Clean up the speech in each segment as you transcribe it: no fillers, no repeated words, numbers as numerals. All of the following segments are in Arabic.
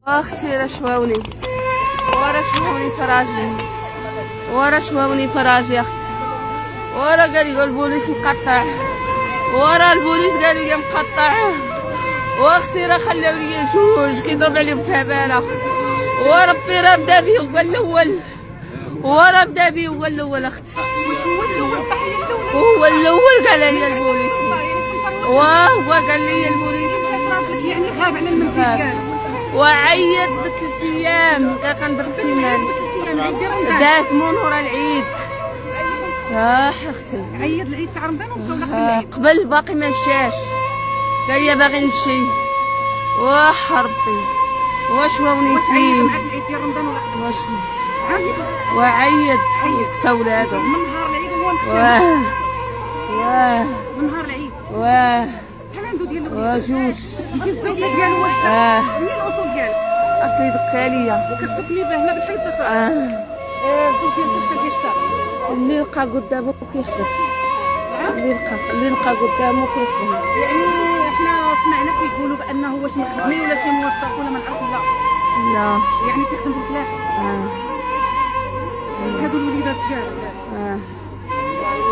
اختي رشواوني ورشواوني فراجي ورشواوني فراجي اختي ورا قال لي البوليس مقطع ورا البوليس قال لي مقطع واختي راه خلاو لي جوج كيضرب عليهم تبانه وربي راه بدا بيه هو الاول وراه بدا بيه هو الاول اختي هو الاول قال لي البوليس وهو قال لي البوليس يعني غاب على المنزل وعيط ب3 ايام كنضرب سيمان دات منور العيد اختي عيط العيد تاع رمضان ومشاو العيد قبل باقي ما مشاش قال لي باغي نمشي ربي واش واوني فيه معاك العيد ديال رمضان ولا واش وعيط تا ولادو من نهار العيد وهو من نهار العيد شحال عنده ديال جوج الزوجه ديالو واش منين الاصول ديالك اصلي دقا ليا وكتسكني هنا بالحي الدشار الزوج ديالك كيشتغل اللي لقى قدامه كيخدم اللي لقى قدامه كيخدم يعني احنا سمعنا كيقولوا بانه واش مخدمين ولا شي موظف ولا ما نعرف لا يعني كيخدموا ثلاثه هادو الوليدات ديالك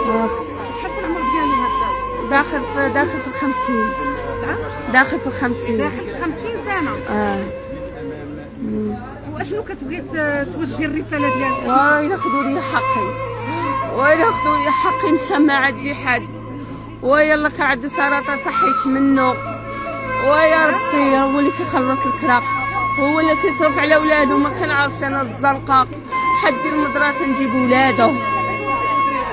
اختي شحال في العمر ديالو هذا داخل في 50 داخل في 50 داخل في 50 سنه واشنو كتبغي توجهي الرساله ديالك وياخذوا لي حقي وياخذوا لي حقي مشى ما عندي حد ويلا كان عندي سرطان صحيت منه ويا ربي هو اللي كيخلص الكرا هو اللي كيصرف على ولادو ما كنعرفش انا الزنقه حدي المدرسه نجيب ولادو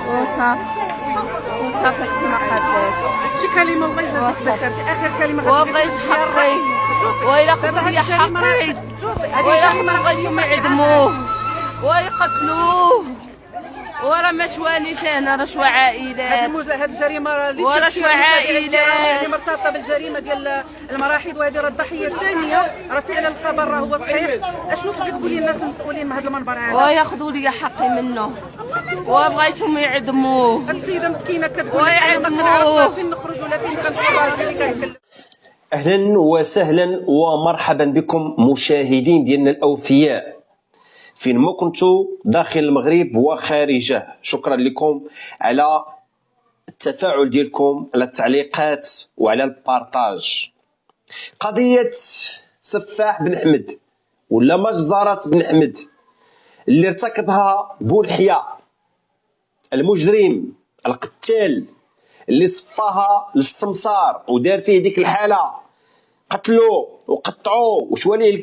وصافي اختي ما قاداش شي كلمه الله يهديك اخر كلمه وبغيت حقي وياخذوا لي حقي ويلا ما بغيتهم يعدموه ويقتلوه ورا ما شوانيش انا راه شوا عائلات هاد الجريمه اللي ورا شوا عائلات مرتبطه بالجريمه ديال المراحيض وهذه راه الضحيه الثانيه راه فعلا الخبر راه هو صحيح اشنو تبغي تقولي للناس المسؤولين من هذا المنبر هذا وياخذوا لي حقي منه وبغيتهم يعدموه السيده مسكينه كتقول ويعدموه فين نخرجوا لكن كنتقبل اللي كيكلم. اهلا وسهلا ومرحبا بكم مشاهدين ديالنا الاوفياء فين ما كنتوا داخل المغرب وخارجه. شكرا لكم على التفاعل ديالكم، على التعليقات وعلى البارطاج. قضيه سفاح بن حمد ولا مجزرة بن حمد اللي ارتكبها بولحية، المجرم القتال اللي صفاها للسمسار ودار فيه ديك الحاله، قتلوه وقطعوه وشوى ليه